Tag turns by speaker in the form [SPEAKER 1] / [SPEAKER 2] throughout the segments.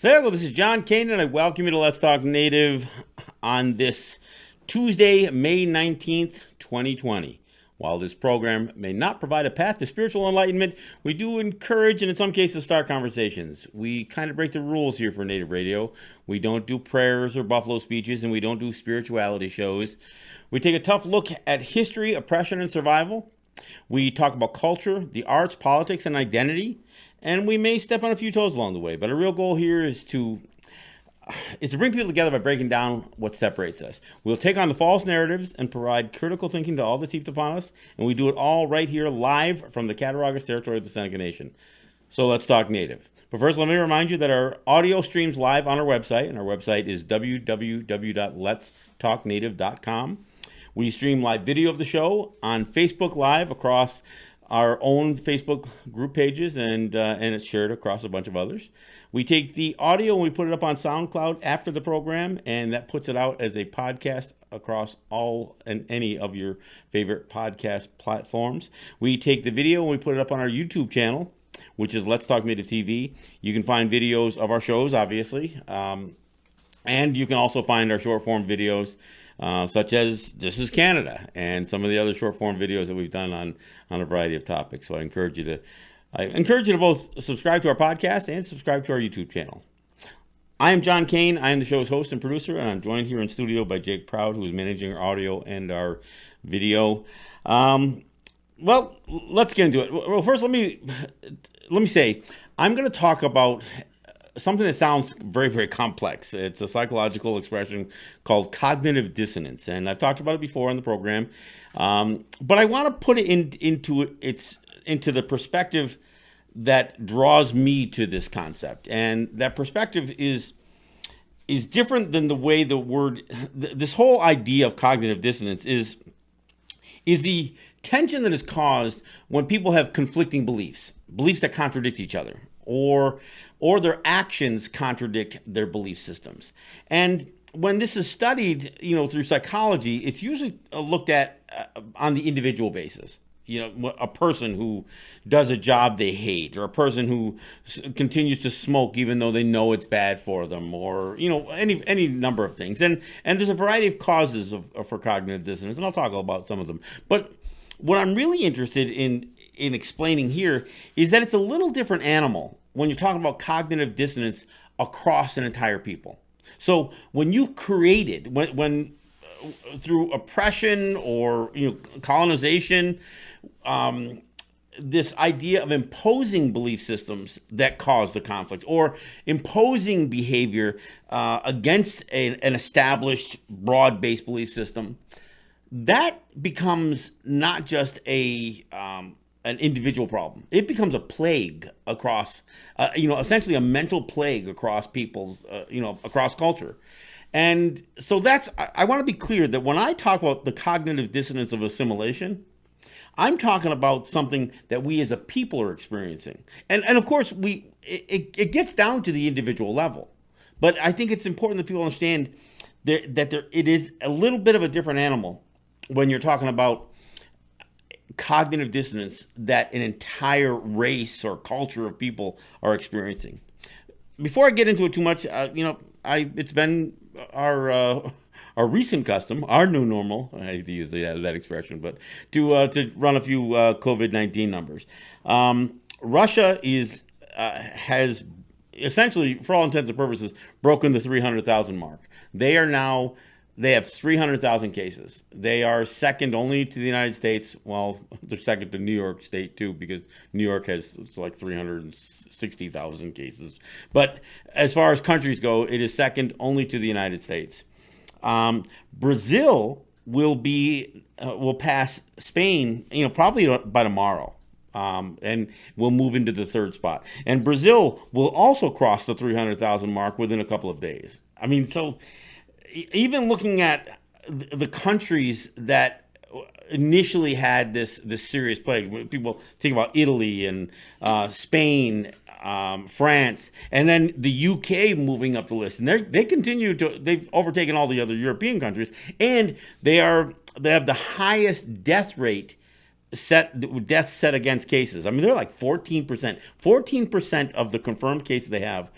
[SPEAKER 1] So, hello, this is John Kane, and I welcome you to Let's Talk Native on this Tuesday, May 19th, 2020. While this program may not provide a path to spiritual enlightenment, we do encourage and in some cases start conversations. We kind of break the rules here for Native Radio. We don't do prayers or buffalo speeches, and we don't do spirituality shows. We take a tough look at history, oppression, and survival. We talk about culture, the arts, politics, and identity. And we may step on a few toes along the way, but our real goal here is to bring people together by breaking down what separates us. We'll take on the false narratives and provide critical thinking to all that's heaped upon us, and we do it all right here live from the Cattaraugus territory of the Seneca Nation. So let's talk Native. But first, let me remind you that our audio streams live on our website, and our website is www.letstalknative.com. We stream live video of the show on Facebook Live across our own Facebook group pages, and it's shared across a bunch of others. We take the audio and we put it up on SoundCloud after the program, and that puts it out as a podcast across all and any of your favorite podcast platforms. We take the video and we put it up on our YouTube channel, which is Let's Talk Native TV. You can find videos of our shows, obviously, and you can also find our short form videos, such as This is Canada and some of the other short form videos that we've done on a variety of topics. So I encourage you to both subscribe to our podcast and subscribe to our YouTube channel. I am John Kane. I am the show's host and producer, and I'm joined here in studio by Jake Proud, who is managing our audio and our video. Well, let's get into it. Well, first, let me say I'm going to talk about something that sounds very, very complex. It's a psychological expression called cognitive dissonance, and I've talked about it before on the program. But I want to put it into the perspective that draws me to this concept, and that perspective is different than the way the word. This whole idea of cognitive dissonance is the tension that is caused when people have conflicting beliefs that contradict each other, or their actions contradict their belief systems. And when this is studied, through psychology, it's usually looked at on the individual basis. A person who does a job they hate, or a person who continues to smoke even though they know it's bad for them, or any number of things. And there's a variety of causes for cognitive dissonance, and I'll talk about some of them. But what I'm really interested in explaining here is that it's a little different animal when you're talking about cognitive dissonance across an entire people. So when you created, when through oppression or colonization, this idea of imposing belief systems that cause the conflict, or imposing behavior against an established broad-based belief system, that becomes not just an individual problem. It becomes a plague across, essentially a mental plague across people's, across culture. And so I want to be clear that when I talk about the cognitive dissonance of assimilation, I'm talking about something that we as a people are experiencing. And of course, it gets down to the individual level. But I think it's important that people understand that it is a little bit of a different animal when you're talking about cognitive dissonance that an entire race or culture of people are experiencing. Before I get into it too much, it's been our recent custom, our new normal. I hate to use that expression, but to run a few COVID-19 numbers. Russia has essentially, for all intents and purposes, broken the 300,000 mark. They have 300,000 cases. They are second only to the United States. Well, they're second to New York State too, because New York has like 360,000 cases. But as far as countries go, it is second only to the United States. Brazil will pass Spain, probably by tomorrow. And we'll move into the third spot. And Brazil will also cross the 300,000 mark within a couple of days. I mean, so even looking at the countries that initially had this serious plague, people think about Italy and Spain, France, and then the UK moving up the list, and they've overtaken all the other European countries, and they have the highest death rate deaths set against cases. I mean, they're like 14%. 14% of the confirmed cases they have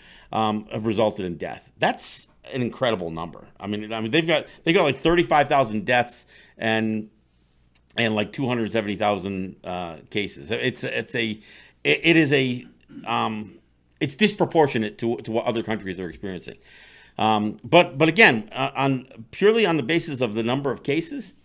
[SPEAKER 1] resulted in death. That's an incredible number. I mean, they've got like 35,000 deaths and like 270,000 cases. It's disproportionate to what other countries are experiencing. But again, purely on the basis of the number of cases,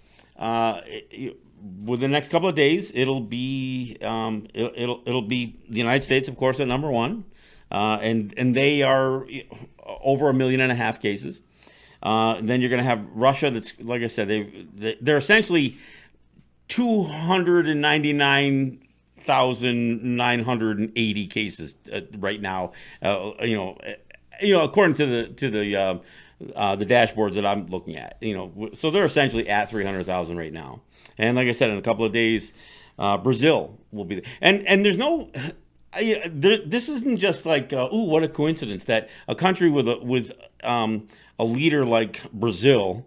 [SPEAKER 1] within the next couple of days, it'll be the United States, of course, at number one, and they are over 1.5 million cases. Then you're going to have Russia. That's, like I said, they're essentially 299,980 cases right now. According to the dashboards that I'm looking at, so they're essentially at 300,000 right now. And like I said, in a couple of days, Brazil will be there. And there's no, this isn't just like, what a coincidence that a country with a leader like Brazil,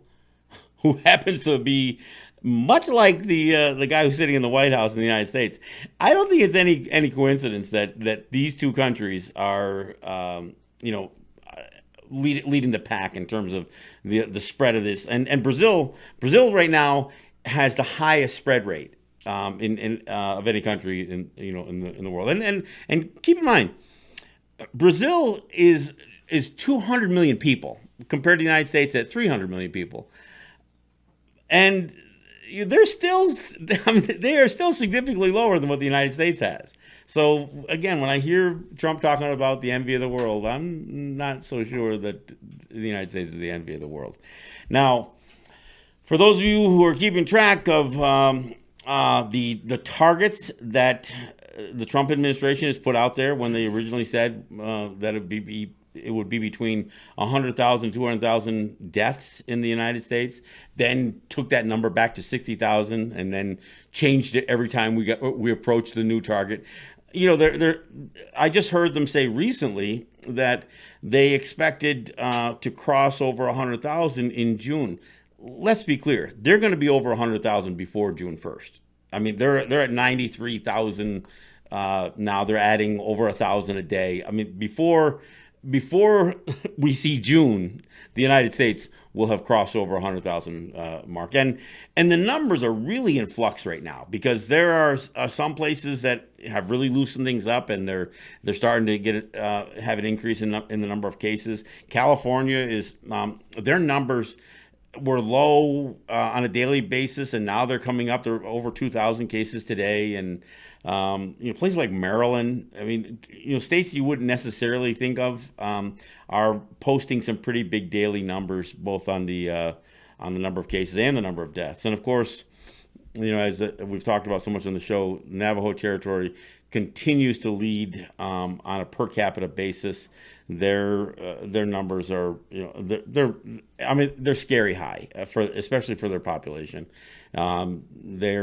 [SPEAKER 1] who happens to be much like the guy who's sitting in the White House in the United States. I don't think it's any coincidence that these two countries are, leading the pack in terms of the spread of this. And Brazil right now has the highest spread rate of any country in the world. And keep in mind, Brazil is 200 million people compared to the United States at 300 million people, and they are still significantly lower than what the United States has. So again, when I hear Trump talking about the envy of the world, I'm not so sure that the United States is the envy of the world. Now, for those of you who are keeping track of the targets that the Trump administration has put out there when they originally said that it would be between 100,000 and 200,000 deaths in the United States, then took that number back to 60,000 and then changed it every time we approached the new target. I just heard them say recently that they expected to cross over 100,000 in June. Let's be clear, they're going to be over 100,000 before June 1st. I mean, they're at 93,000 now. They're adding over 1,000 a day. I mean, before we see June, the United States will have crossed over 100,000 mark. And the numbers are really in flux right now because there are some places that have really loosened things up, and they're starting to have an increase in the number of cases. California is their numbers were low on a daily basis, and now they're coming up. They're over 2,000 cases today, and places like Maryland, I mean, states you wouldn't necessarily think of are posting some pretty big daily numbers, both on the number of cases and the number of deaths. And of course, as we've talked about so much on the show, Navajo territory continues to lead on a per capita basis. Their numbers are, they're scary high especially for their population. They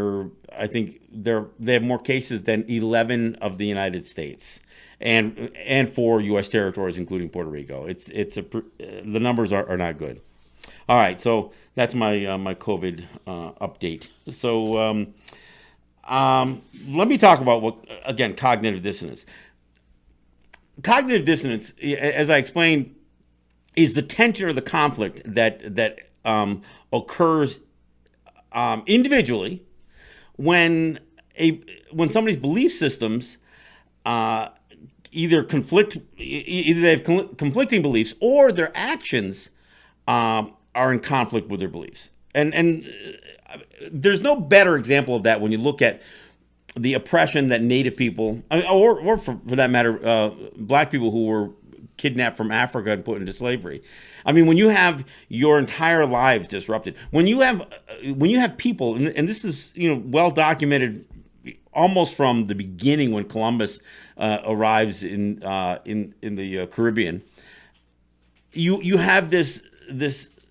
[SPEAKER 1] have more cases than 11 of the United States, and 4 U.S. territories, including Puerto Rico. The numbers are not good. All right, so that's my my COVID update. So let me talk about cognitive dissonance. Cognitive dissonance, as I explained, is the tension or the conflict that occurs individually when somebody's belief systems either they have conflicting beliefs, or their actions are in conflict with their beliefs. And there's no better example of that when you look at the oppression that Native people, or for that matter, black people who were kidnapped from Africa and put into slavery. I mean, when you have your entire lives disrupted, when you have people, and this is well documented almost from the beginning when Columbus arrives in the Caribbean, you have this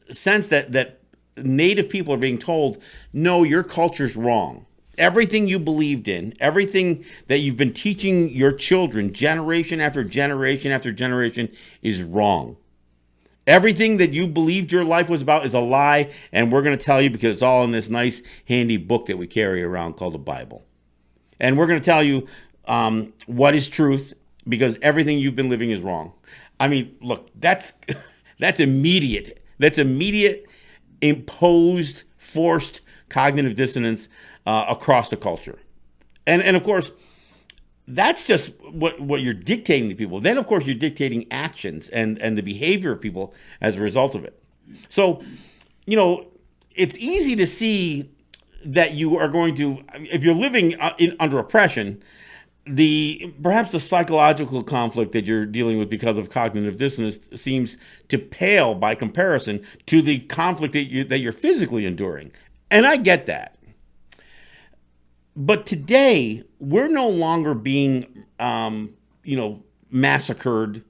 [SPEAKER 1] sense that Native people are being told, no, your culture's wrong. Everything you believed in, everything that you've been teaching your children generation after generation after generation is wrong. Everything that you believed your life was about is a lie, and we're going to tell you because it's all in this nice, handy book that we carry around called the Bible. And we're going to tell you what is truth because everything you've been living is wrong. I mean, look, that's immediate. That's immediate, imposed, forced cognitive dissonance across the culture. And of course, that's just what you're dictating to people. Then, of course, you're dictating actions and the behavior of people as a result of it. So, it's easy to see that you are going to, if you're living under oppression, perhaps the psychological conflict that you're dealing with because of cognitive dissonance seems to pale by comparison to the conflict that you're physically enduring. And I get that. But today, we're no longer being, massacred,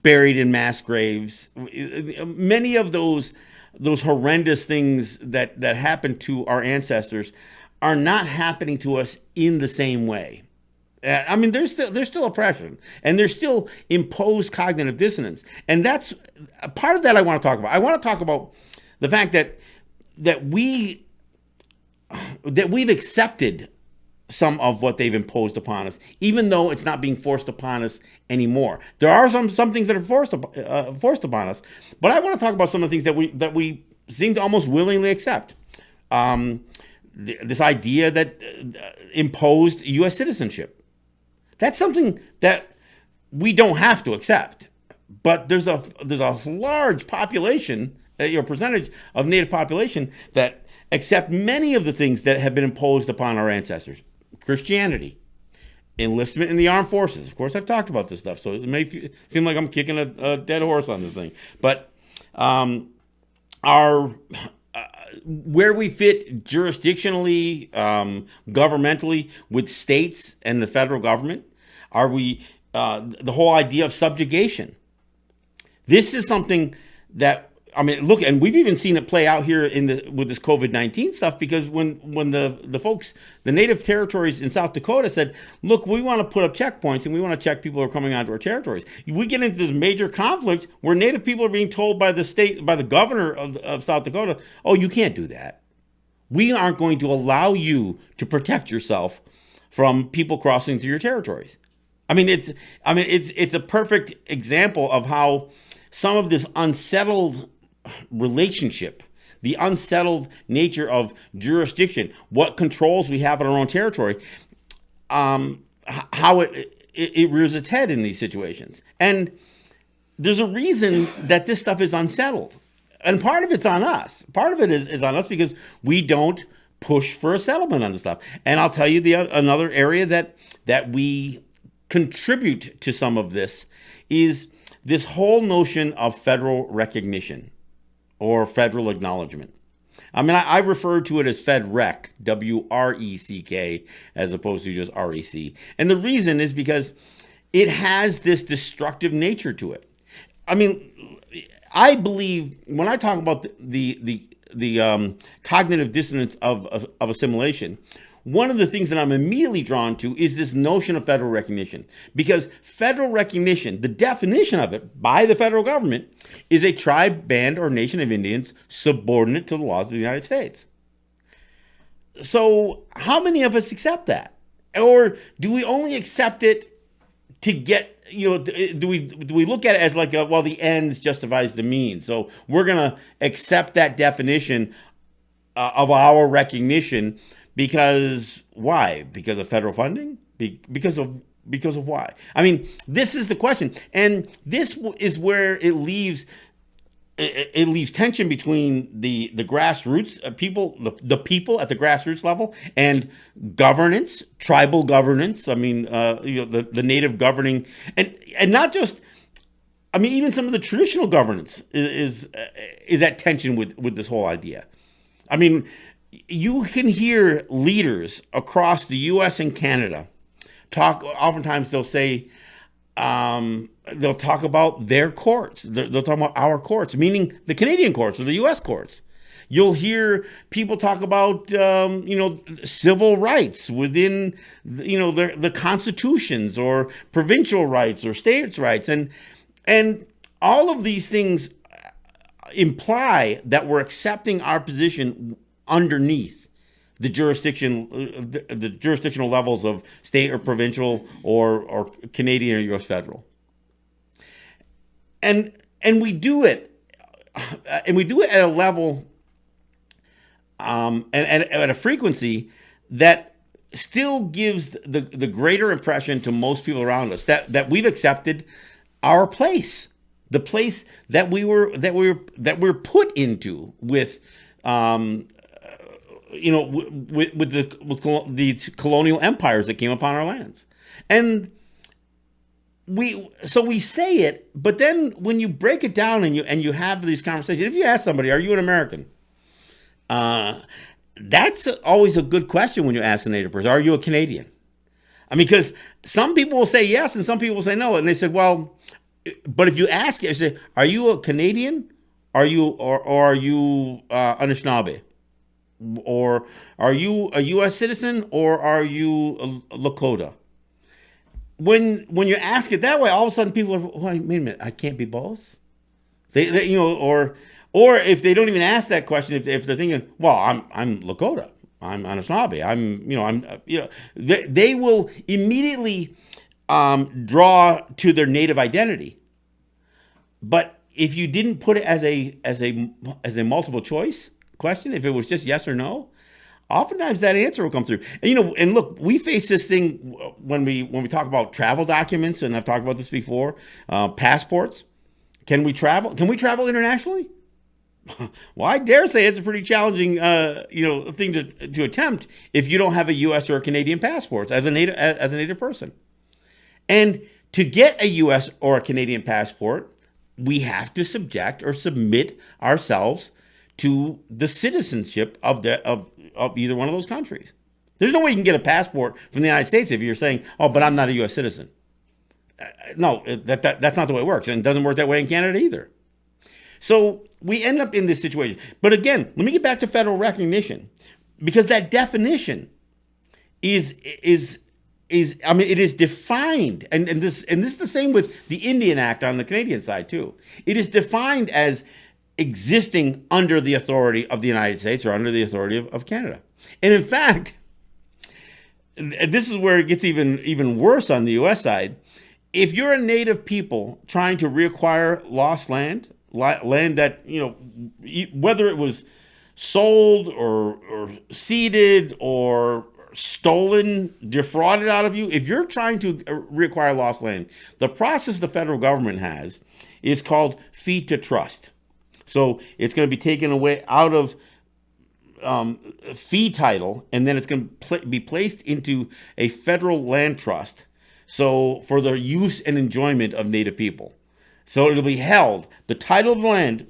[SPEAKER 1] buried in mass graves. Many of those horrendous things that happened to our ancestors are not happening to us in the same way. I mean, there's still oppression, and there's still imposed cognitive dissonance, and that's a part of that I want to talk about. I want to talk about the fact that we've accepted some of what they've imposed upon us, even though it's not being forced upon us anymore. There are some things that are forced upon us, but I want to talk about some of the things that we seem to almost willingly accept. This idea that imposed U.S. citizenship. That's something that we don't have to accept, but there's a large population, percentage of Native population that accept many of the things that have been imposed upon our ancestors. Christianity, enlistment in the armed forces. Of course, I've talked about this stuff, so it may seem like I'm kicking a dead horse on this thing. But where we fit jurisdictionally, governmentally with states and the federal government, are we the whole idea of subjugation? This is something that, I mean, look, and we've even seen it play out here with this COVID-19 stuff, because when the folks, the native territories in South Dakota said, look, we want to put up checkpoints and we want to check people who are coming onto our territories. We get into this major conflict where native people are being told by the governor of South Dakota, oh, you can't do that. We aren't going to allow you to protect yourself from people crossing through your territories. It's a perfect example of how some of this unsettled relationship, the unsettled nature of jurisdiction, what controls we have in our own territory, how it rears its head in these situations. And there's a reason that this stuff is unsettled. And part of it's on us. Part of it is on us because we don't push for a settlement on this stuff. And I'll tell you another area that we contribute to some of this is this whole notion of federal recognition or federal acknowledgement. I mean, I refer to it as FedRec, W-R-E-C-K, as opposed to just R-E-C. And the reason is because it has this destructive nature to it. I mean, I believe when I talk about the cognitive dissonance of assimilation, one of the things that I'm immediately drawn to is this notion of federal recognition. Because federal recognition, the definition of it by the federal government, is a tribe, band, or nation of Indians subordinate to the laws of the United States. So how many of us accept that? Or do we only accept it to get, do we look at it as like, the ends justifies the means? So we're going to accept that definition of our recognition. Because why? Because of federal funding? Because of why? I mean, this is the question, and this is where it leaves tension between the grassroots people, the people at the grassroots level, and governance, tribal governance. I mean, the native governing, and not just. I mean, even some of the traditional governance is at tension with this whole idea. I mean, you can hear leaders across the U.S. and Canada talk. Oftentimes they'll say, they'll talk about their courts. They'll talk about our courts, meaning the Canadian courts or the U.S. courts. You'll hear people talk about, civil rights within, the constitutions, or provincial rights or states' rights. And all of these things imply that we're accepting our position underneath the the jurisdictional levels of state or provincial or Canadian or U.S. federal. And we do it, at a level, and at a frequency that still gives the greater impression to most people around us that we've accepted our place, the place that we're put into with, with the colonial empires that came upon our lands. And we say it, but then when you break it down and you have these conversations, if you ask somebody, "Are you an American?" That's always a good question when you ask a Native person. "Are you a Canadian?" I mean, because some people will say yes and some people will say no. And they said, well, but if you ask it, I say, "Are you a Canadian? Are you Anishinaabe? Or are you a U.S. citizen? Or are you a Lakota?" When you ask it that way, all of a sudden people are, "Wait a minute, I can't be both." Or if they don't even ask that question, if they're thinking, "Well, I'm Lakota, I'm Anishinaabe, they will immediately draw to their native identity. But if you didn't put it as a multiple choice question, if it was just yes or no, oftentimes that answer will come through. And look, we face this thing when we talk about travel documents, and I've talked about this before. Passports. Can we travel? Can we travel internationally? Well, I dare say it's a pretty challenging, thing to attempt if you don't have a U.S. or a Canadian passport as a native person. And to get a U.S. or a Canadian passport, we have to submit ourselves to the citizenship of either one of those countries. There's no way you can get a passport from the United States if you're saying, "Oh, but I'm not a U.S. citizen." No, that's not the way it works, and it doesn't work that way in Canada either. So we end up in this situation. But again, let me get back to federal recognition, because that definition is it is defined, and this is the same with the Indian Act on the Canadian side too. It is defined as existing under the authority of the United States or under the authority of Canada. And in fact, this is where it gets even worse on the U.S. side. If you're a native people trying to reacquire lost land that, whether it was sold or ceded or stolen, defrauded out of you, if you're trying to reacquire lost land, the process the federal government has is called fee to trust. So it's going to be taken away out of fee title, and then it's going to be placed into a federal land trust. So for the use and enjoyment of native people. So it'll be held. The title of the land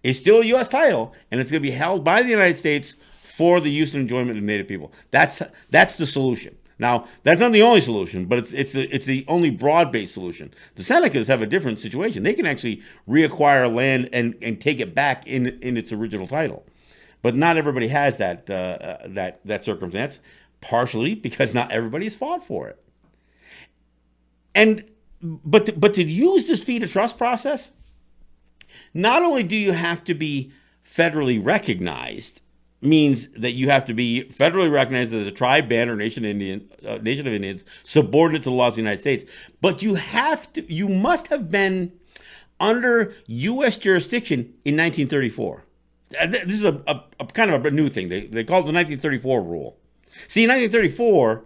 [SPEAKER 1] is still a U.S. title, and it's going to be held by the United States for the use and enjoyment of native people. That's the solution. Now, that's not the only solution, but it's the only broad-based solution. The Senecas have a different situation. They can actually reacquire land and take it back in its original title. But not everybody has that circumstance, partially because not everybody has fought for it. But to use this fee to trust process, not only do you have to be federally recognized, means that you have to be federally recognized as a tribe, band, or nation of Indians subordinate to the laws of the United States, but you must have been under U.S. jurisdiction in 1934. This is a kind of a new thing. They call it the 1934 rule. See, in 1934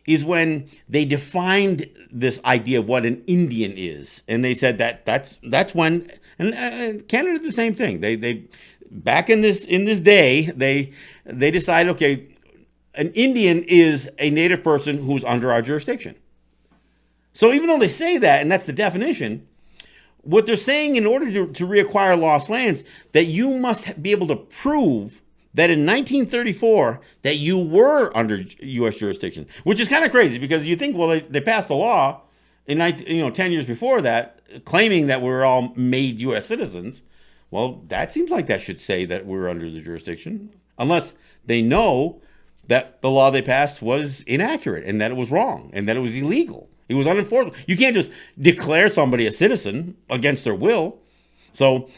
[SPEAKER 1] is when they defined this idea of what an Indian is, and they said that's when, and Canada did the same thing. They back in this day, they decided, okay, an Indian is a native person who's under our jurisdiction. So even though they say that, and that's the definition, what they're saying, in order to reacquire lost lands, that you must be able to prove that in 1934 that you were under U.S. jurisdiction, which is kind of crazy, because you think, well, they passed a law in 10 years before that, claiming that we're all made U.S. citizens. Well, that seems like that should say that we're under the jurisdiction, unless they know that the law they passed was inaccurate and that it was wrong and that it was illegal. It was unenforceable. You can't just declare somebody a citizen against their will. So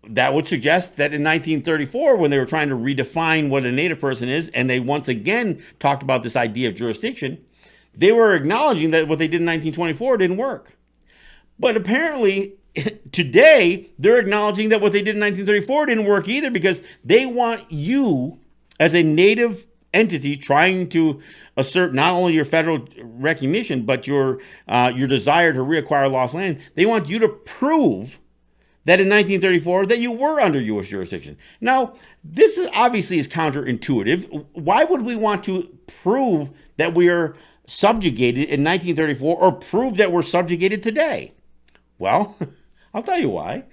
[SPEAKER 1] that would suggest that in 1934, when they were trying to redefine what a Native person is, and they once again talked about this idea of jurisdiction, they were acknowledging that what they did in 1924 didn't work. But apparently, today, they're acknowledging that what they did in 1934 didn't work either, because they want you, as a Native entity trying to assert not only your federal recognition, but your desire to reacquire lost land, they want you to prove that in 1934 that you were under U.S. jurisdiction. Now, this is obviously is counterintuitive. Why would we want to prove that we are subjugated in 1934 or prove that we're subjugated today? Well, I'll tell you why.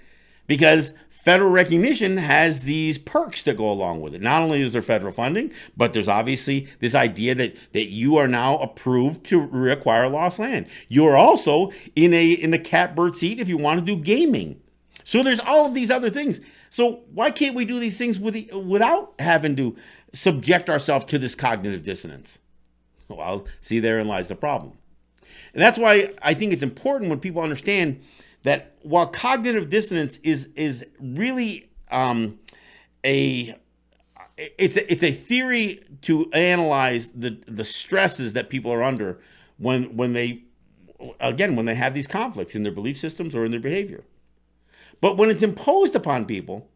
[SPEAKER 1] Because federal recognition has these perks that go along with it. Not only is there federal funding, but there's obviously this idea that you are now approved to reacquire lost land. You are also in the catbird seat if you want to do gaming. So there's all of these other things. So why can't we do these things without having to subject ourselves to this cognitive dissonance? Well, see, therein lies the problem. And that's why I think it's important when people understand that while cognitive dissonance is really it's a theory to analyze the stresses that people are under when they have these conflicts in their belief systems or in their behavior. But when it's imposed upon people,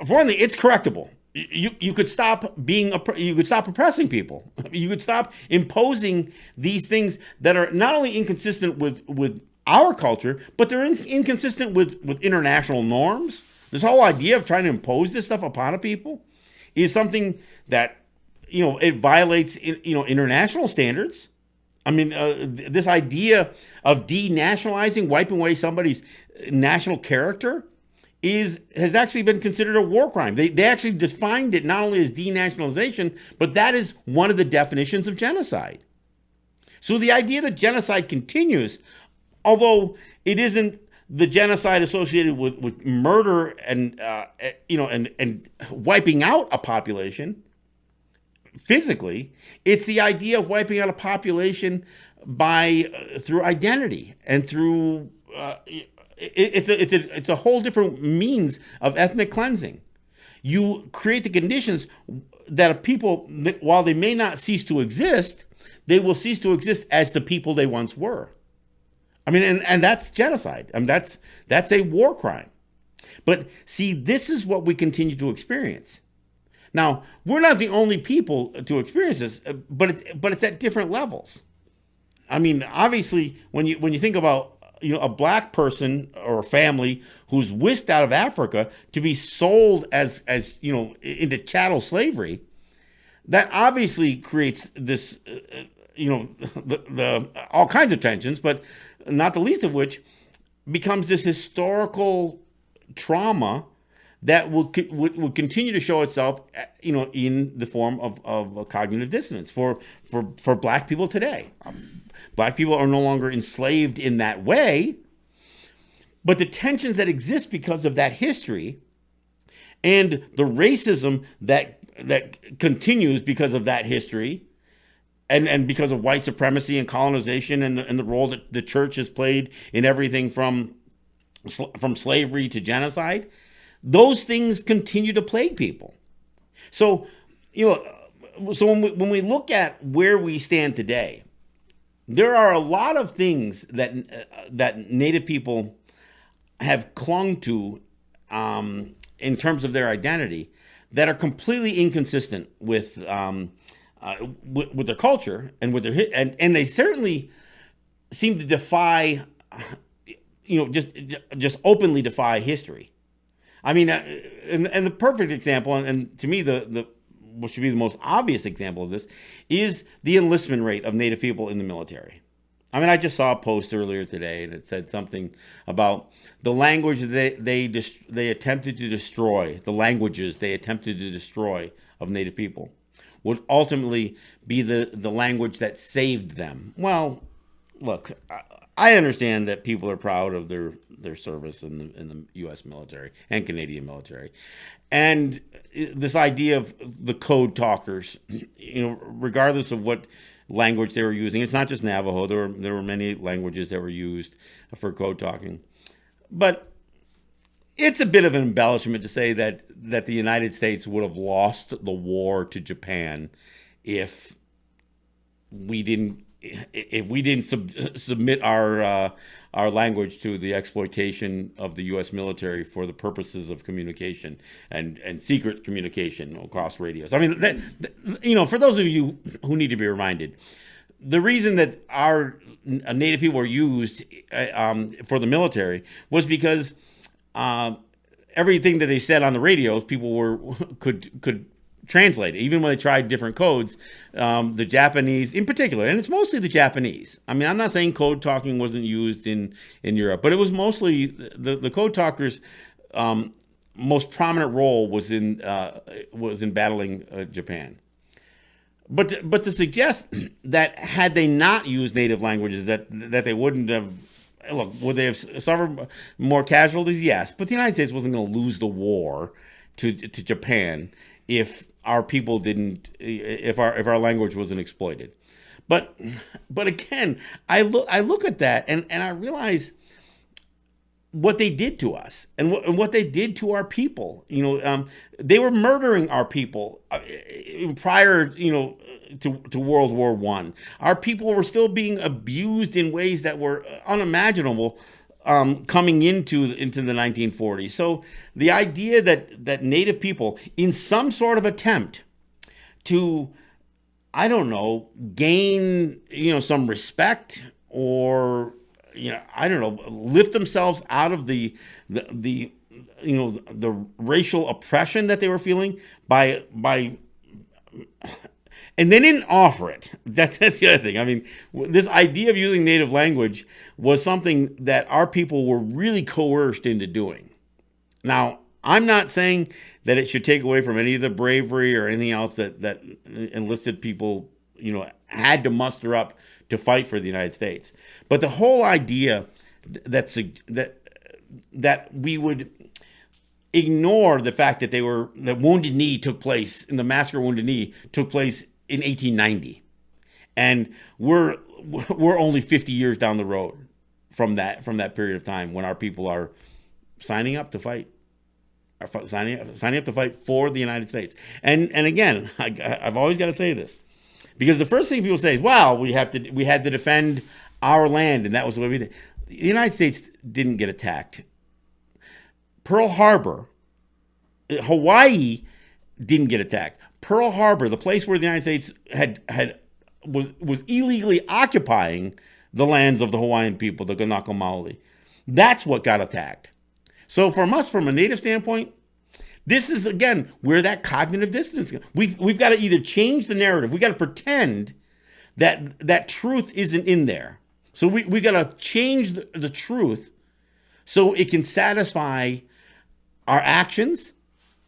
[SPEAKER 1] for one thing, it's correctable. You could stop oppressing people. You could stop imposing these things that are not only inconsistent with our culture, but they're inconsistent with international norms. This whole idea of trying to impose this stuff upon a people is something that, it violates, international standards. I mean, this idea of denationalizing, wiping away somebody's national character has actually been considered a war crime. They actually defined it not only as denationalization, but that is one of the definitions of genocide. So the idea that genocide continues, although it isn't the genocide associated with murder and wiping out a population physically, it's the idea of wiping out a population through identity and through it's a whole different means of ethnic cleansing. You create the conditions that a people, while they may not cease to exist, they will cease to exist as the people they once were. I mean, and that's genocide. I mean, that's a war crime. But see, this is what we continue to experience. Now, we're not the only people to experience this, but it's at different levels. I mean, obviously, when you think about a black person or a family who's whisked out of Africa to be sold as into chattel slavery, that obviously creates this the all kinds of tensions, but not the least of which becomes this historical trauma that will continue to show itself, in the form of cognitive dissonance for black people today. Black people are no longer enslaved in that way, but the tensions that exist because of that history and the racism that continues because of that history and because of white supremacy and colonization and the role that the church has played in everything from slavery to genocide, those things continue to plague people. So, when we look at where we stand today, there are a lot of things that Native people have clung to in terms of their identity that are completely inconsistent with their culture and with their and they certainly seem to defy, just openly defy history. I mean, and the perfect example, and to me what should be the most obvious example of this, is the enlistment rate of Native people in the military. I mean, I just saw a post earlier today, and it said something about the language they attempted to destroy, the languages they attempted to destroy of Native people would ultimately be the language that saved them. Well, look, I understand that people are proud of their service in the U.S. military and Canadian military. And this idea of the code talkers, regardless of what language they were using, it's not just Navajo. There were many languages that were used for code talking. But it's a bit of an embellishment to say that the United States would have lost the war to Japan if we didn't submit our language to the exploitation of the U.S. military for the purposes of communication and secret communication across radios. I mean, for those of you who need to be reminded, the reason that our Native people were used for the military was because everything that they said on the radios, people could translate it. Even when they tried different codes, the Japanese in particular, and it's mostly the Japanese. I mean, I'm not saying code talking wasn't used in Europe, but it was mostly the code talkers' most prominent role was in battling Japan. But to suggest that had they not used native languages that they wouldn't have. Look, would they have suffered more casualties? Yes, but the United States wasn't going to lose the war to Japan if our people didn't, if our language wasn't exploited. But again, I look at that and I realize what they did to us and what they did to our people. They were murdering our people prior, to World War I. Our people were still being abused in ways that were unimaginable coming into the 1940s. So the idea that Native people, in some sort of attempt to, I don't know, gain some respect or I don't know, lift themselves out of the racial oppression that they were feeling by and they didn't offer it. That's the other thing. I mean, this idea of using native language was something that our people were really coerced into doing. Now, I'm not saying that it should take away from any of the bravery or anything else that enlisted people, had to muster up to fight for the United States. But the whole idea that we would ignore the fact that that Wounded Knee took place, in the massacre of Wounded Knee took place in 1890, and we're only 50 years down the road from that period of time when our people are signing up to fight, signing up to fight for the United States. And again, I've always got to say this, because the first thing people say is, "Well, we had to defend our land, and that was the way we did." The United States didn't get attacked. Pearl Harbor, Hawaii didn't get attacked. Pearl Harbor, the place where the United States was illegally occupying the lands of the Hawaiian people, the Kanaka Maoli, that's what got attacked. So from a native standpoint, this is again where that cognitive dissonance. We've got to either change the narrative. We got to pretend that truth isn't in there. So we got to change the truth so it can satisfy our actions,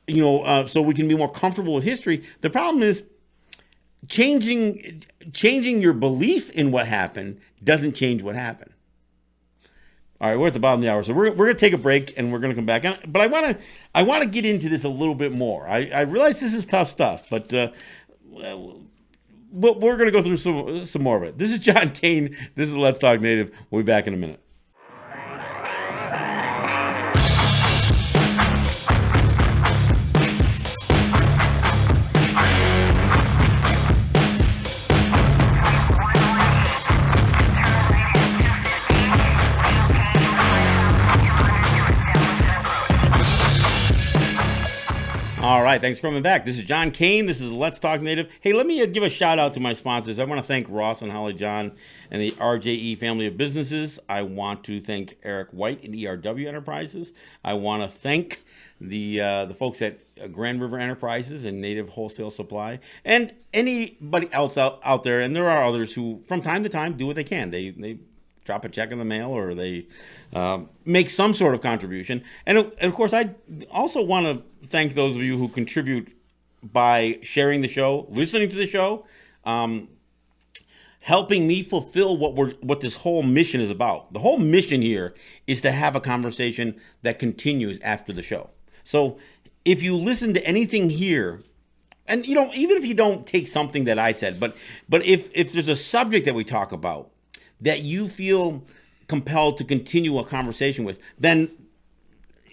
[SPEAKER 1] so we can be more comfortable with history. The problem is changing your belief in what happened doesn't change what happened. All right, we're at the bottom of the hour, so we're going to take a break and we're going to come back. But I want to get into this a little bit more. I realize this is tough stuff, but we're going to go through some more of it. This is John Kane. This is Let's Talk Native. We'll be back in a minute. All right, thanks for coming back. This is John Kane. This is Let's Talk Native. Hey, let me give a shout out to my sponsors. I want to thank Ross and Holly John and the RJE family of businesses. I want to thank Eric White and ERW Enterprises. I want to thank the folks at Grand River Enterprises and Native Wholesale Supply, and anybody else out there. And there are others who, from time to time, do what they can. They drop a check in the mail, or they make some sort of contribution. And of course, I also want to thank those of you who contribute by sharing the show, listening to the show, helping me fulfill what this whole mission is about. The whole mission here is to have a conversation that continues after the show. So if you listen to anything here, and even if you don't take something that I said, but if there's a subject that we talk about that you feel compelled to continue a conversation with, then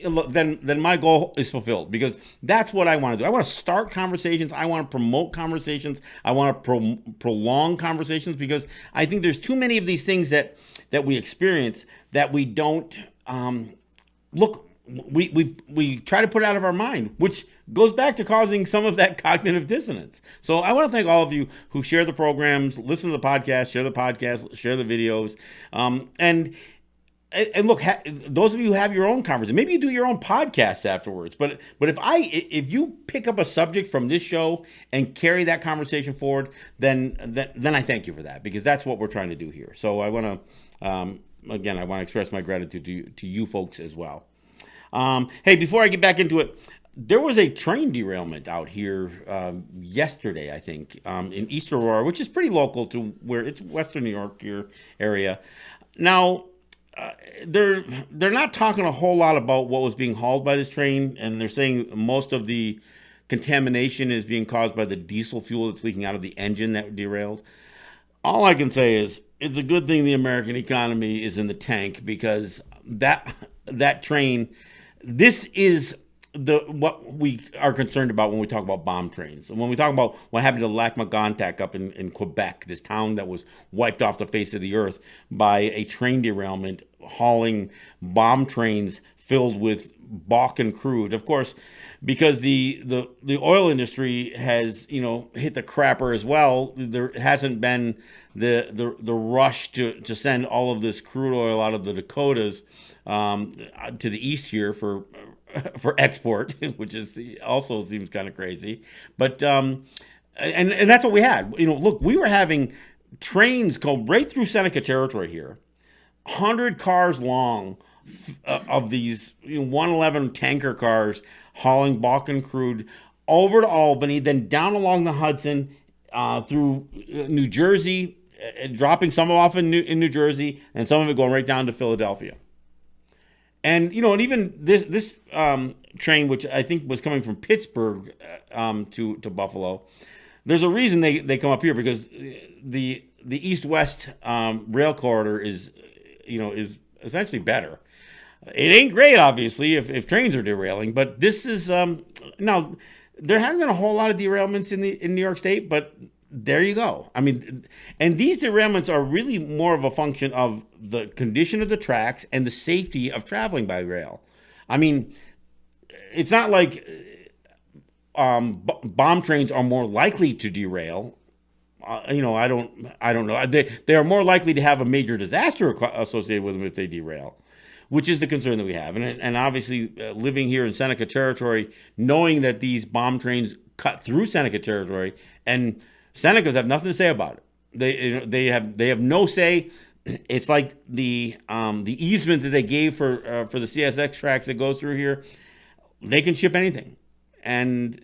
[SPEAKER 1] then my goal is fulfilled, because that's what I want to do. I want to start conversations. I want to promote conversations. I want to prolong conversations, because I think there's too many of these things that we experience that we don't look. We try to put out of our mind, which goes back to causing some of that cognitive dissonance. So I want to thank all of you who share the programs, listen to the podcast, share the videos, and look, those of you who have your own conversation, maybe you do your own podcasts afterwards. But if you pick up a subject from this show and carry that conversation forward, then I thank you for that, because that's what we're trying to do here. So I want to again, I want to express my gratitude to you folks as well. Hey, before I get back into it, there was a train derailment out here yesterday, I think, in East Aurora, which is pretty local to where it's Western New York here area. Now, they're not talking a whole lot about what was being hauled by this train, and they're saying most of the contamination is being caused by the diesel fuel that's leaking out of the engine that derailed. All I can say is it's a good thing the American economy is in the tank, because that train, this is what we are concerned about when we talk about bomb trains. And when we talk about what happened to Lac-Mégantic up in Quebec, this town that was wiped off the face of the earth by a train derailment hauling bomb trains filled with Bakken crude. Of course, because the oil industry has, hit the crapper as well, there hasn't been the rush to send all of this crude oil out of the Dakotas to the east here for export, which is also seems kind of crazy. But and that's what we had. Look, we were having trains go right through Seneca territory here, 100 cars long of these 111 tanker cars hauling Bakken crude over to Albany, then down along the Hudson through New Jersey, dropping some off in New Jersey, and some of it going right down to Philadelphia. And and even this train, which I think was coming from Pittsburgh to Buffalo, there's a reason they come up here, because the east-west rail corridor is essentially better. It ain't great, obviously, if trains are derailing, but this is now there hasn't been a whole lot of derailments in New York State, but there you go. I mean, and these derailments are really more of a function of the condition of the tracks and the safety of traveling by rail. I mean, it's not like bomb trains are more likely to derail. I don't know. They are more likely to have a major disaster associated with them if they derail, which is the concern that we have. And obviously, living here in Seneca territory, knowing that these bomb trains cut through Seneca territory, and Senecas have nothing to say about it. They have no say. It's like the easement that they gave for the CSX tracks that go through here. They can ship anything, and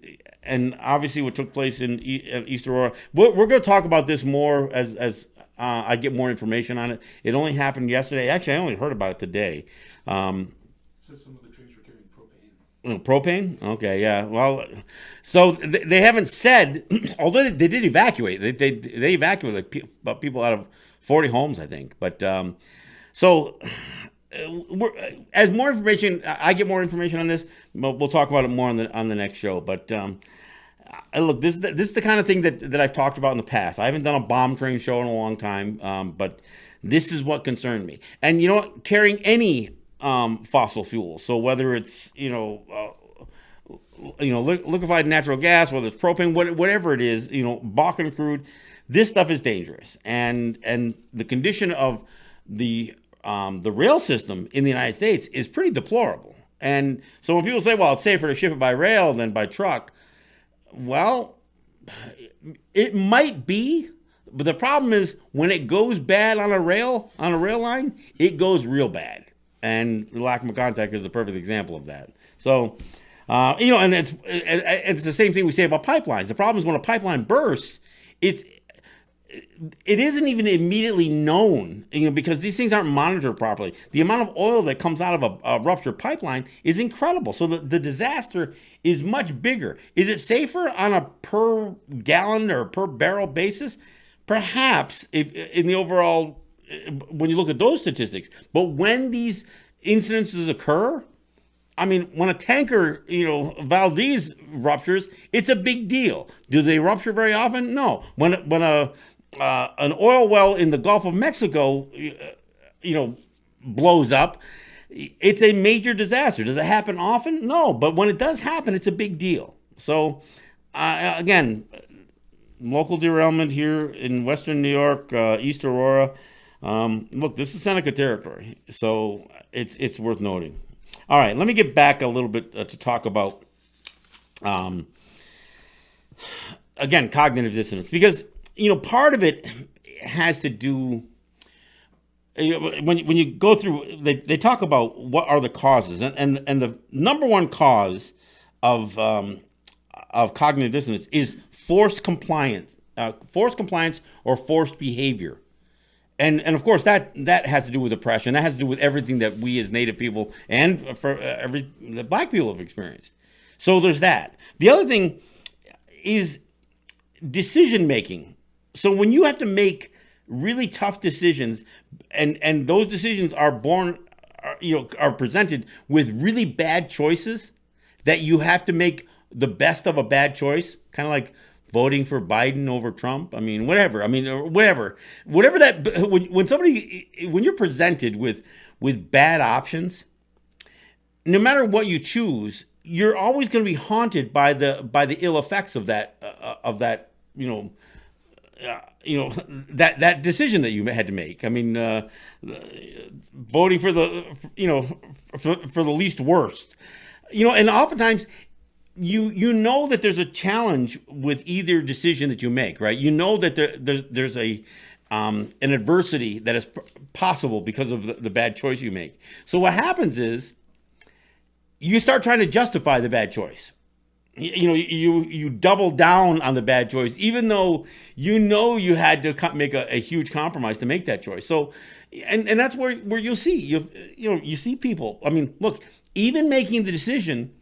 [SPEAKER 1] obviously what took place in East Aurora. We're going to talk about this more as I get more information on it. It only happened yesterday. Actually, I only heard about it today.
[SPEAKER 2] It says some of the trains were carrying propane.
[SPEAKER 1] Propane? Okay, yeah. Well, so they haven't said, although they did evacuate. They evacuated people out of 40 homes, I think. But so as more information, I get more information on this. We'll talk about it more on the next show. But look, this is the kind of thing that I've talked about in the past. I haven't done a bomb train show in a long time, but this is what concerned me. And you know what? Carrying any fossil fuel, so whether it's liquefied natural gas, whether it's propane, whatever it is, Bakken crude, this stuff is dangerous. And the condition of the rail system in the United States is pretty deplorable. And so when people say, well, it's safer to ship it by rail than by truck, well, it might be, but the problem is when it goes bad on a rail line, it goes real bad. And Lac-Mégantic is the perfect example of that. So, and it's the same thing we say about pipelines. The problem is when a pipeline bursts, it isn't even immediately known, because these things aren't monitored properly. The amount of oil that comes out of a ruptured pipeline is incredible. So the disaster is much bigger. Is it safer on a per gallon or per barrel basis? Perhaps, if in the overall, when you look at those statistics. But when these incidences occur, I mean, when a tanker, Valdez ruptures, it's a big deal. Do they rupture very often? No. When an oil well in the Gulf of Mexico, blows up, it's a major disaster. Does it happen often? No. But when it does happen, it's a big deal. So, again, local derailment here in Western New York, East Aurora. Look, this is Seneca territory, so it's worth noting. All right, let me get back a little bit to talk about, again, cognitive dissonance, because, part of it has to do, when you go through, they talk about what are the causes, and the number one cause of cognitive dissonance is forced compliance or forced behavior. And of course, that has to do with oppression. That has to do with everything that we as Native people and that Black people have experienced. So there's that. The other thing is decision making. So when you have to make really tough decisions, and those decisions are are presented with really bad choices, that you have to make the best of a bad choice, kind of like voting for Biden over Trump. Whatever that, when you're presented with bad options, no matter what you choose, you're always going to be haunted by the ill effects of that that decision that you had to make. Voting for the least worst, and oftentimes you know that there's a challenge with either decision that you make, right? You know that there's an adversity that is possible because of the bad choice you make. So what happens is you start trying to justify the bad choice. You double down on the bad choice, even though you had to make a huge compromise to make that choice. So, and that's where you'll see you see people. Look, even making the decision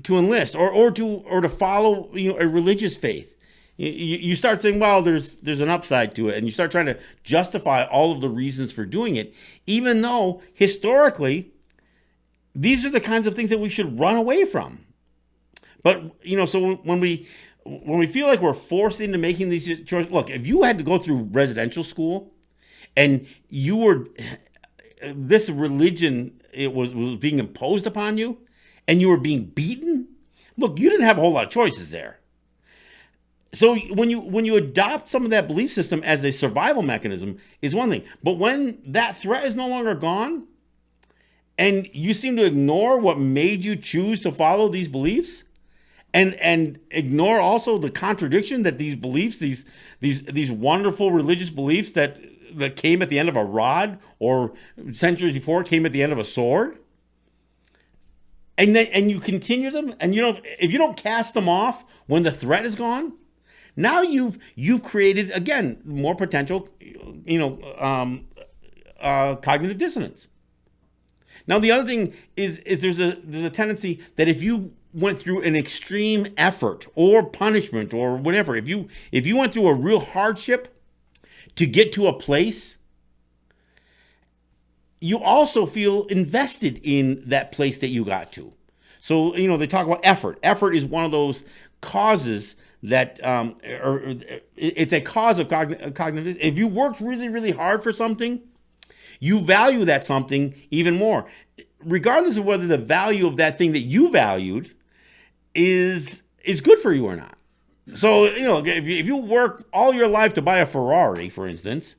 [SPEAKER 1] to enlist or to follow a religious faith, you start saying, well, there's an upside to it, and you start trying to justify all of the reasons for doing it, even though historically these are the kinds of things that we should run away from. But so when we feel like we're forced into making these choices, look, if you had to go through residential school and this religion, it was being imposed upon you, and you were being beaten, look, you didn't have a whole lot of choices there. So when you adopt some of that belief system as a survival mechanism is one thing, but when that threat is no longer gone, and you seem to ignore what made you choose to follow these beliefs, and ignore also the contradiction that these beliefs, these wonderful religious beliefs that came at the end of a rod, or centuries before came at the end of a sword, and you continue them, and if you don't cast them off when the threat is gone, now you've created, again, more potential cognitive dissonance. Now the other thing is there's a tendency that if you went through an extreme effort or punishment or whatever, if you went through a real hardship to get to a place, you also feel invested in that place that you got to. So, they talk about effort. Effort is one of those causes that, it's a cause of cognitive. If you worked really, really hard for something, you value that something even more, regardless of whether the value of that thing that you valued is good for you or not. So, if you work all your life to buy a Ferrari, for instance,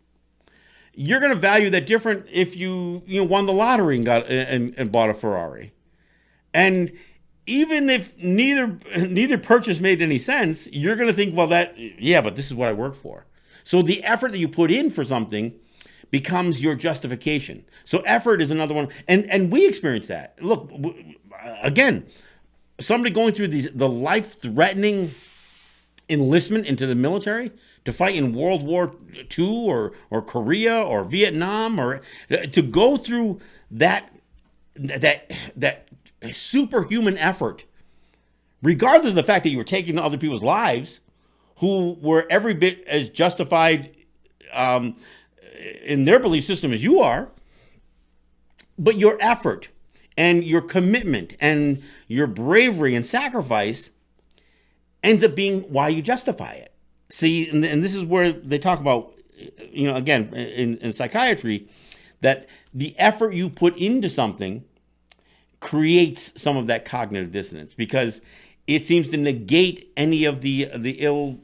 [SPEAKER 1] you're going to value that different if you won the lottery and got and bought a Ferrari. And even if neither purchase made any sense, you're going to think, well, but this is what I worked for. So the effort that you put in for something becomes your justification. So effort is another one, and we experience that. Look, again, somebody going through the life-threatening enlistment into the military to fight in World War II or Korea or Vietnam, or to go through that superhuman effort, regardless of the fact that you were taking other people's lives, who were every bit as justified in their belief system as you are, but your effort And your commitment and your bravery and sacrifice ends up being why you justify it. See, and this is where they talk about, again, in psychiatry, that the effort you put into something creates some of that cognitive dissonance, because it seems to negate any of the ill,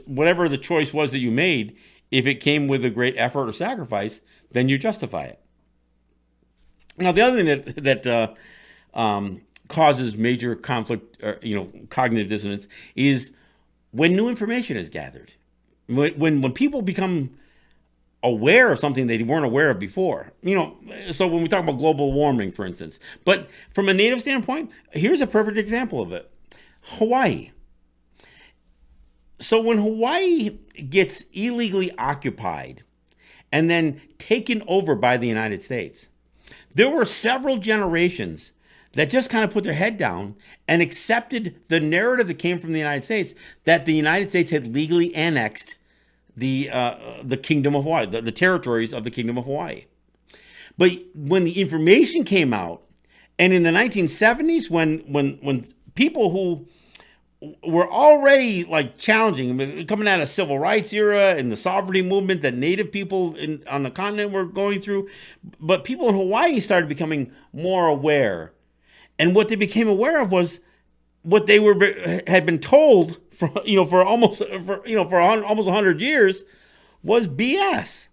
[SPEAKER 1] whatever the choice was that you made. If it came with a great effort or sacrifice, then you justify it. Now, the other thing that causes major conflict, or, cognitive dissonance, is when new information is gathered. When people become aware of something they weren't aware of before. So when we talk about global warming, for instance. But from a native standpoint, here's a perfect example of it. Hawaii. So when Hawaii gets illegally occupied and then taken over by the United States, there were several generations that just kind of put their head down and accepted the narrative that came from the United States, that the United States had legally annexed the Kingdom of Hawaii, the territories of the Kingdom of Hawaii. But when the information came out, and in the 1970s, when people who were already like challenging, coming out of civil rights era and the sovereignty movement that Native people on the continent were going through, but people in Hawaii started becoming more aware. And what they became aware of was what they had been told for almost 100 years was BS.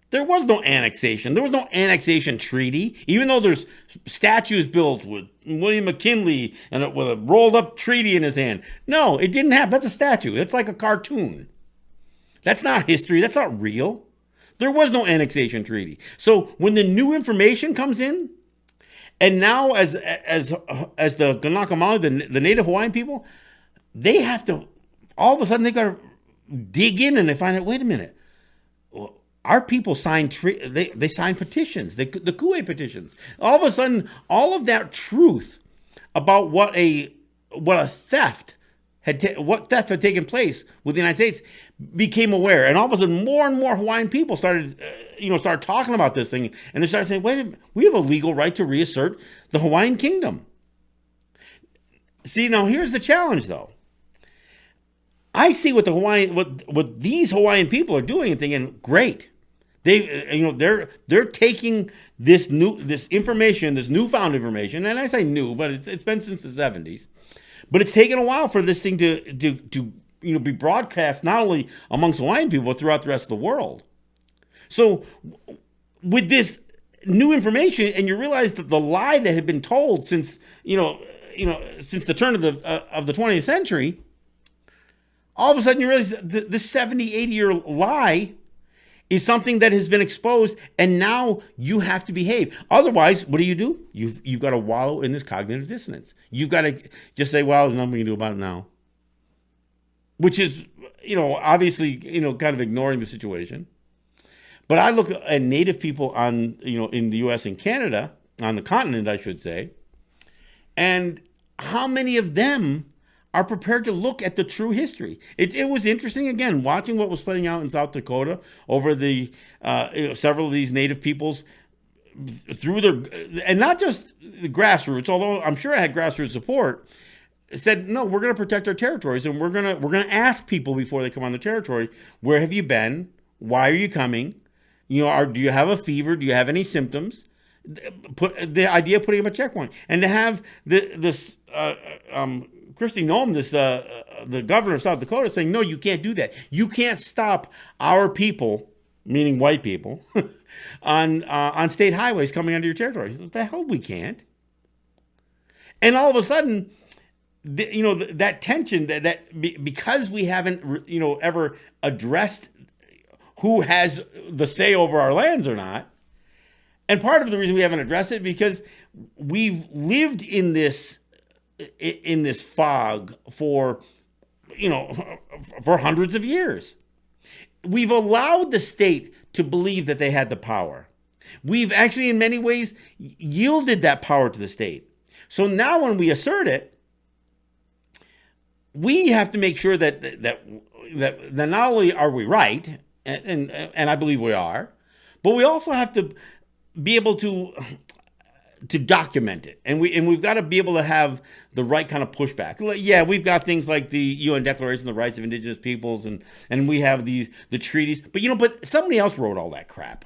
[SPEAKER 1] There was no annexation. There was no annexation treaty, even though there's statues built with William McKinley and with a rolled up treaty in his hand. No, it didn't happen. That's a statue. It's like a cartoon. That's not history. That's not real. There was no annexation treaty. So when the new information comes in, and now as the Kanaka, the Native Hawaiian people, they have to, all of a sudden they got to dig in, and they find out, wait a minute, our people signed they signed petitions, the Kue petitions. All of a sudden, all of that truth about what theft had taken place with the United States became aware, and all of a sudden, more and more Hawaiian people started talking about this thing, and they started saying, "Wait a minute, we have a legal right to reassert the Hawaiian Kingdom." See, now here's the challenge, though. I see what what these Hawaiian people are doing and thinking, great. They're taking this information, this newfound information, and I say new, but it's been since the 70s. But it's taken a while for this thing to be broadcast not only amongst Hawaiian people but throughout the rest of the world. So with this new information, and you realize that the lie that had been told since since the turn of the 20th century, all of a sudden you realize that this 70, 80-year lie is something that has been exposed, and now you have to behave. Otherwise, what do? You've got to wallow in this cognitive dissonance. You've got to just say, well, there's nothing we can do about it now. Which is, obviously, kind of ignoring the situation. But I look at Native people in the U.S. and Canada, on the continent, I should say, and how many of them are prepared to look at the true history. It was interesting, again, watching what was playing out in South Dakota over the several of these Native peoples through and not just the grassroots, although I'm sure I had grassroots support, said, no, we're going to protect our territories, and we're going to ask people before they come on the territory, where have you been? Why are you coming? Do you have a fever? Do you have any symptoms? The idea of putting up a checkpoint, and to have this Kristi Noem, the governor of South Dakota, saying, no, you can't do that. You can't stop our people, meaning white people, on state highways coming onto your territory. What the hell, we can't. And all of a sudden, that tension, that because we haven't, ever addressed who has the say over our lands or not, and part of the reason we haven't addressed it because we've lived in this fog for hundreds of years. We've allowed the state to believe that they had the power. We've actually, in many ways, yielded that power to the state. So now when we assert it, we have to make sure that not only are we right, and I believe we are, but we also have to be able to to document it, and we've got to be able to have the right kind of pushback. Yeah, we've got things like the UN Declaration of the Rights of Indigenous Peoples, and we have the treaties. But somebody else wrote all that crap.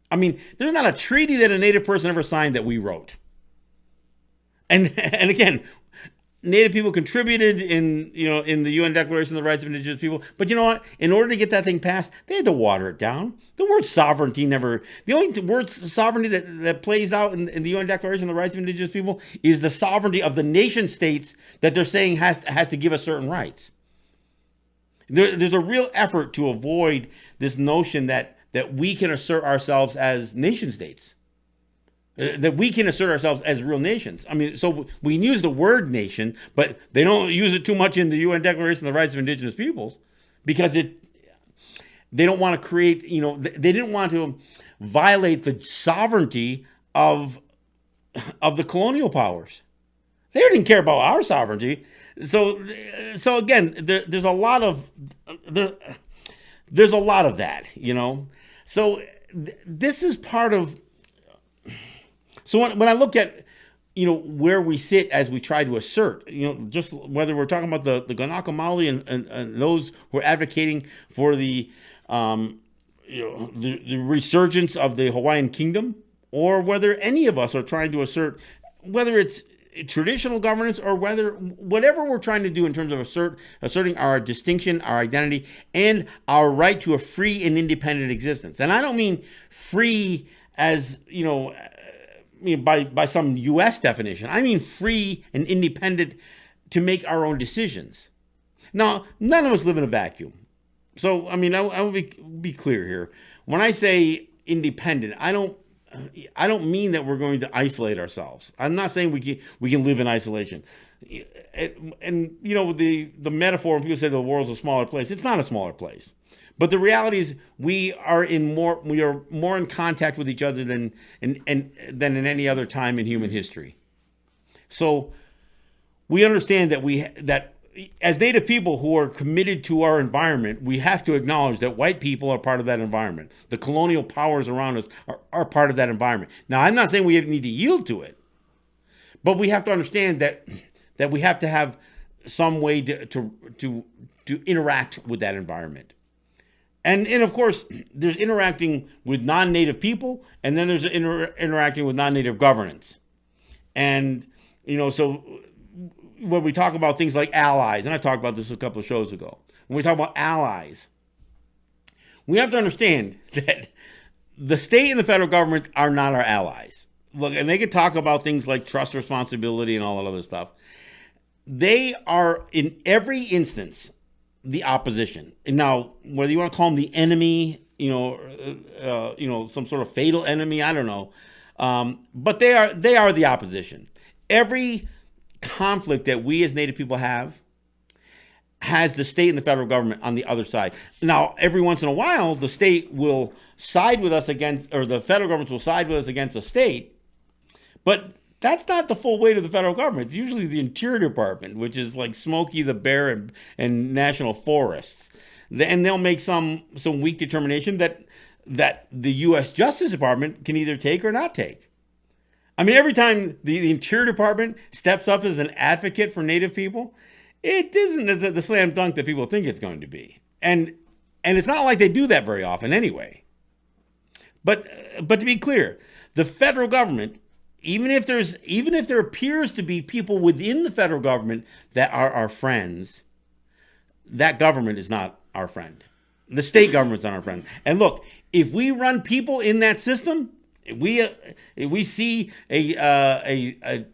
[SPEAKER 1] I mean, there's not a treaty that a Native person ever signed that we wrote. And again, Native people contributed in the UN Declaration of the Rights of Indigenous People. But you know what? In order to get that thing passed, they had to water it down. The word sovereignty never... The only word sovereignty that plays out in the UN Declaration of the Rights of Indigenous People is the sovereignty of the nation states that they're saying has to give us certain rights. There's a real effort to avoid this notion that we can assert ourselves as nation states. That we can assert ourselves as real nations. I mean, so we can use the word nation, but they don't use it too much in the UN Declaration of the Rights of Indigenous Peoples because they don't want to create, they didn't want to violate the sovereignty of the colonial powers. They didn't care about our sovereignty. So again, there's a lot of that, So this is part of. So when I look at, where we sit as we try to assert, just whether we're talking about the Kanaka Maoli and those who are advocating for the resurgence of the Hawaiian kingdom, or whether any of us are trying to assert, whether it's traditional governance or whatever we're trying to do in terms of asserting our distinction, our identity, and our right to a free and independent existence. And I don't mean free as, by some U.S. definition. I mean free and independent to make our own decisions. Now, none of us live in a vacuum. So, I will be clear here. When I say independent, I don't mean that we're going to isolate ourselves. I'm not saying we can live in isolation. And the metaphor when people say the world's a smaller place, it's not a smaller place. But the reality is we are more in contact with each other than in any other time in human history. So we understand that as Native people who are committed to our environment, we have to acknowledge that white people are part of that environment. The colonial powers around us are part of that environment. Now, I'm not saying we need to yield to it, but we have to understand that we have to have some way to interact with that environment. And of course, there's interacting with non-Native people, and then there's interacting with non-Native governance. And, so when we talk about things like allies, and I talked about this a couple of shows ago, when we talk about allies, we have to understand that the state and the federal government are not our allies. Look, and they can talk about things like trust responsibility and all that other stuff. They are, in every instance, the opposition. And now, whether you want to call them the enemy, some sort of fatal enemy, I don't know. But they are the opposition. Every conflict that we as Native people has the state and the federal government on the other side. Now, every once in a while, the state will side with us against, or the federal government will side with us against a state, but that's not the full weight of the federal government. It's usually the Interior Department, which is like Smokey the Bear and National Forests. And they'll make some weak determination that the U.S. Justice Department can either take or not take. I mean, every time the Interior Department steps up as an advocate for Native people, it isn't the slam dunk that people think it's going to be. And it's not like they do that very often anyway. But to be clear, the federal government, even if there appears to be people within the federal government that are our friends, that government is not our friend. The state government's not our friend. And look, if we run people in that system, if we see a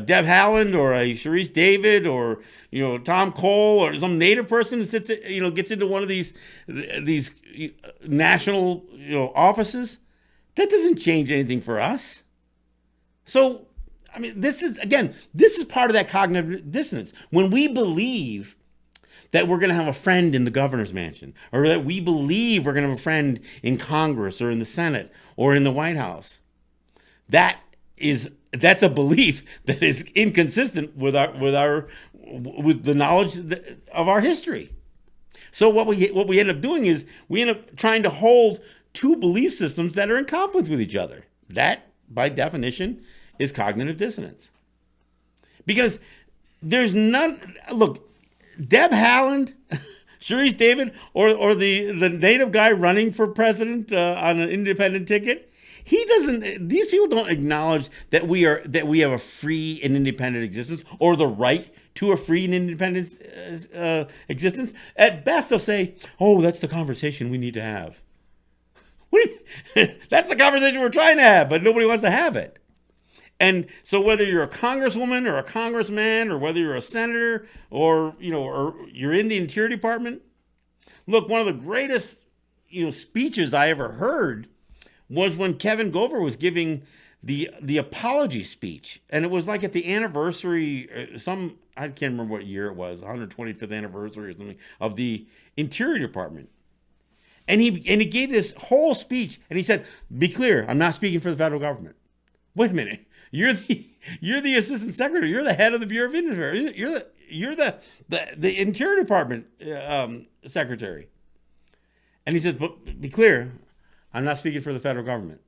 [SPEAKER 1] Deb Haaland or a Sharice David or Tom Cole or some Native person that sits gets into one of these national offices, that doesn't change anything for us. So, I mean, this is part of that cognitive dissonance. When we believe that we're going to have a friend in the governor's mansion, or that we believe we're going to have a friend in Congress or in the Senate or in the White House, that's a belief that is inconsistent with the knowledge of our history. So what we end up doing is we end up trying to hold two belief systems that are in conflict with each other. That, by definition, is cognitive dissonance. Because there's none, look, Deb Haaland, Sharice David, or the native guy running for president on an independent ticket, these people don't acknowledge that we have a free and independent existence, or the right to a free and independent existence. At best, they'll say, oh, that's the conversation we need to have. That's the conversation we're trying to have, but nobody wants to have it. And so whether you're a congresswoman or a congressman, or whether you're a senator, or you're in the Interior Department, look, one of the greatest speeches I ever heard was when Kevin Gover was giving the apology speech, and it was like at the anniversary, I can't remember what year it was, 125th anniversary or something of the Interior Department. And he gave this whole speech, and he said, "Be clear, I'm not speaking for the federal government." Wait a minute. You're the assistant secretary. You're the head of the Bureau of Indian Affairs. You're the Interior Department secretary. And he says, "But be clear, I'm not speaking for the federal government."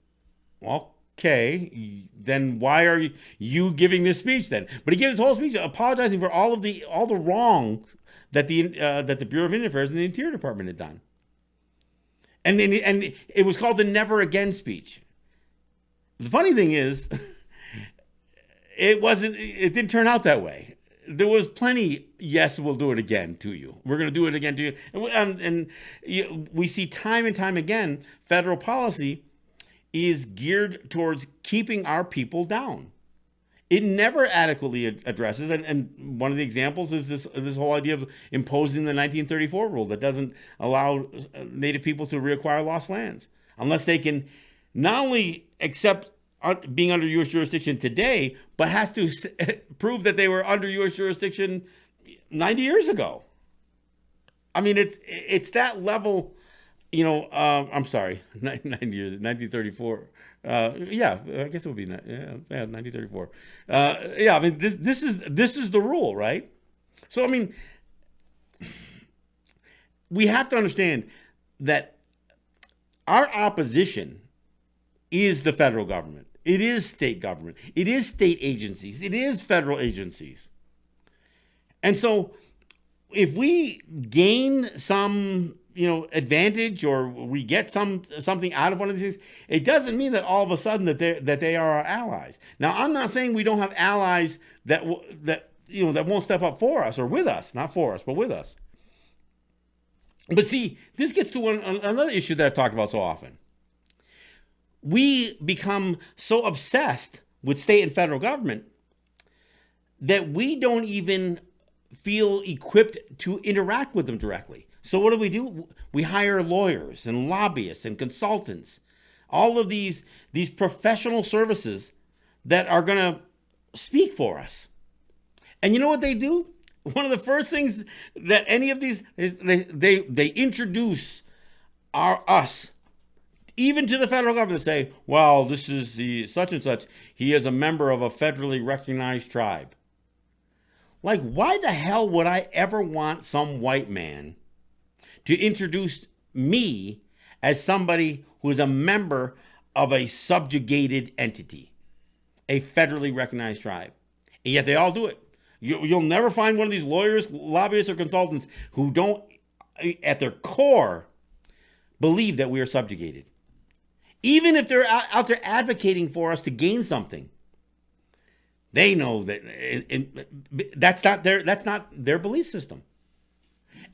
[SPEAKER 1] Well, okay, then why are you giving this speech then? But he gave his whole speech apologizing for all the wrongs that the Bureau of Indian Affairs and the Interior Department had done. And it was called the Never Again speech. The funny thing is, it didn't turn out that way. There was plenty, yes, we'll do it again to you. We're going to do it again to you. And we see time and time again, federal policy is geared towards keeping our people down. It never adequately addresses, and one of the examples is this whole idea of imposing the 1934 rule that doesn't allow Native people to reacquire lost lands unless they can not only accept being under U.S. jurisdiction today, but has to prove that they were under U.S. jurisdiction 90 years ago. I mean, it's that level, I'm sorry, 90 years, 1934. Yeah, I guess it would be 1934. I mean, this is the rule, right? So, I mean, we have to understand that our opposition is the federal government. It is state government. It is state agencies. It is federal agencies. And so if we gain some, advantage, or we get something out of one of these things, it doesn't mean that all of a sudden that they are our allies. Now, I'm not saying we don't have allies that won't step up for us or with us, not for us, but with us. But see, this gets to another issue that I've talked about so often. We become so obsessed with state and federal government that we don't even feel equipped to interact with them directly. So what do? We hire lawyers and lobbyists and consultants, all of these professional services that are going to speak for us. And you know what they do? One of the first things that any of these is they introduce us even to the federal government, say, well, this is the such and such. He is a member of a federally recognized tribe. Like, why the hell would I ever want some white man to introduce me as somebody who is a member of a subjugated entity, a federally recognized tribe? And yet they all do it. You'll never find one of these lawyers, lobbyists, or consultants who don't, at their core, believe that we are subjugated. Even if they're out there advocating for us to gain something, they know that that's not their belief system.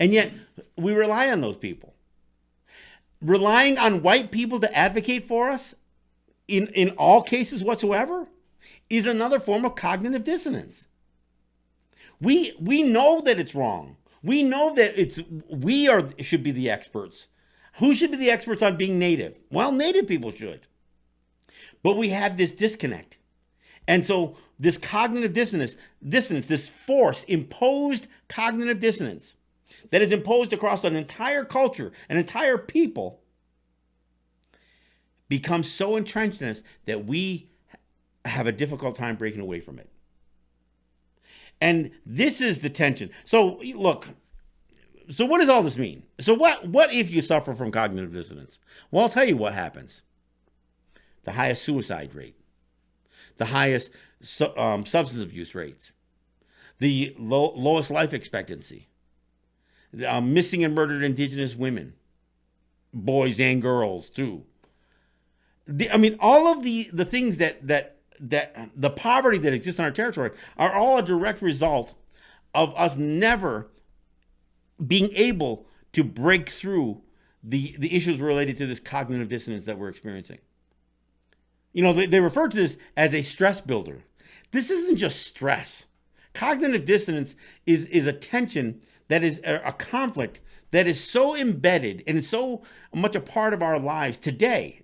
[SPEAKER 1] And yet we rely on those people. Relying on white people to advocate for us in all cases whatsoever is another form of cognitive dissonance. We know that it's wrong. We know that should be the experts. Who should be the experts on being Native? Well, Native people should. But we have this disconnect. And so this cognitive dissonance, this imposed cognitive dissonance that is imposed across an entire culture, an entire people, becomes so entrenched in us that we have a difficult time breaking away from it. And this is the tension. So look, so what does all this mean? So what if you suffer from cognitive dissonance? Well, I'll tell you what happens. The highest suicide rate, the highest substance abuse rates, the lowest life expectancy, missing and murdered indigenous women, boys and girls too. I mean, all of the things that the poverty that exists in our territory are all a direct result of us never being able to break through the issues related to this cognitive dissonance that we're experiencing. You know, they refer to this as a stress builder. This isn't just stress. Cognitive dissonance is a tension that is a conflict that is so embedded and is so much a part of our lives today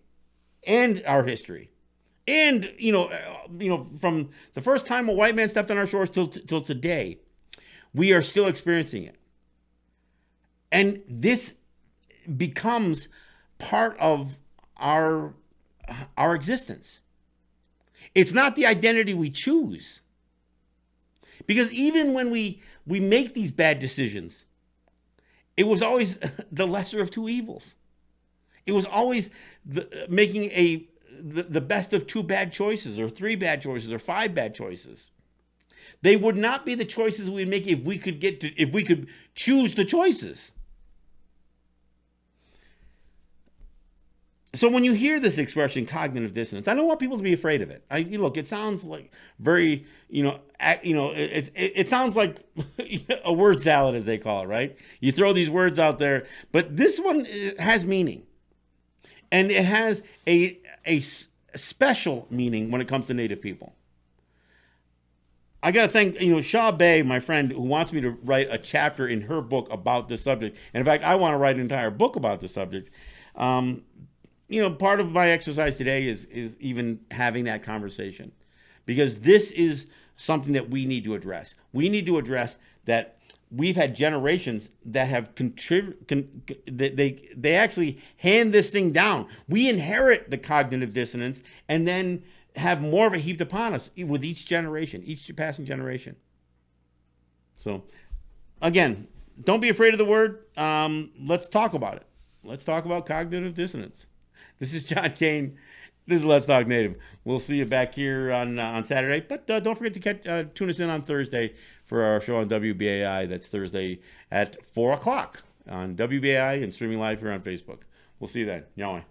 [SPEAKER 1] and our history. And, from the first time a white man stepped on our shores till today, we are still experiencing it. And this becomes part of our existence. It's not the identity we choose. Because even when we make these bad decisions, it was always the lesser of two evils. It was always making the best of two bad choices, or three bad choices, or five bad choices. They would not be the choices we'd make if we could choose the choices. So when you hear this expression, cognitive dissonance, I don't want people to be afraid of it. Look, it sounds like very, it sounds like a word salad, as they call it, right? You throw these words out there, but this one has meaning. And it has a special meaning when it comes to Native people. I got to thank, Shaw Bay, my friend, who wants me to write a chapter in her book about this subject. And in fact, I want to write an entire book about the subject. Part of my exercise today is even having that conversation, because this is something that we need to address. We need to address that we've had generations that have they actually hand this thing down. We inherit the cognitive dissonance and then have more of it heaped upon us with each generation, each passing generation. So, again, don't be afraid of the word. Let's talk about it. Let's talk about cognitive dissonance. This is John Kane. This is Let's Talk Native. We'll see you back here on Saturday. But don't forget to tune us in on Thursday for our show on WBAI. That's Thursday at 4 o'clock on WBAI and streaming live here on Facebook. We'll see you then. Yahweh.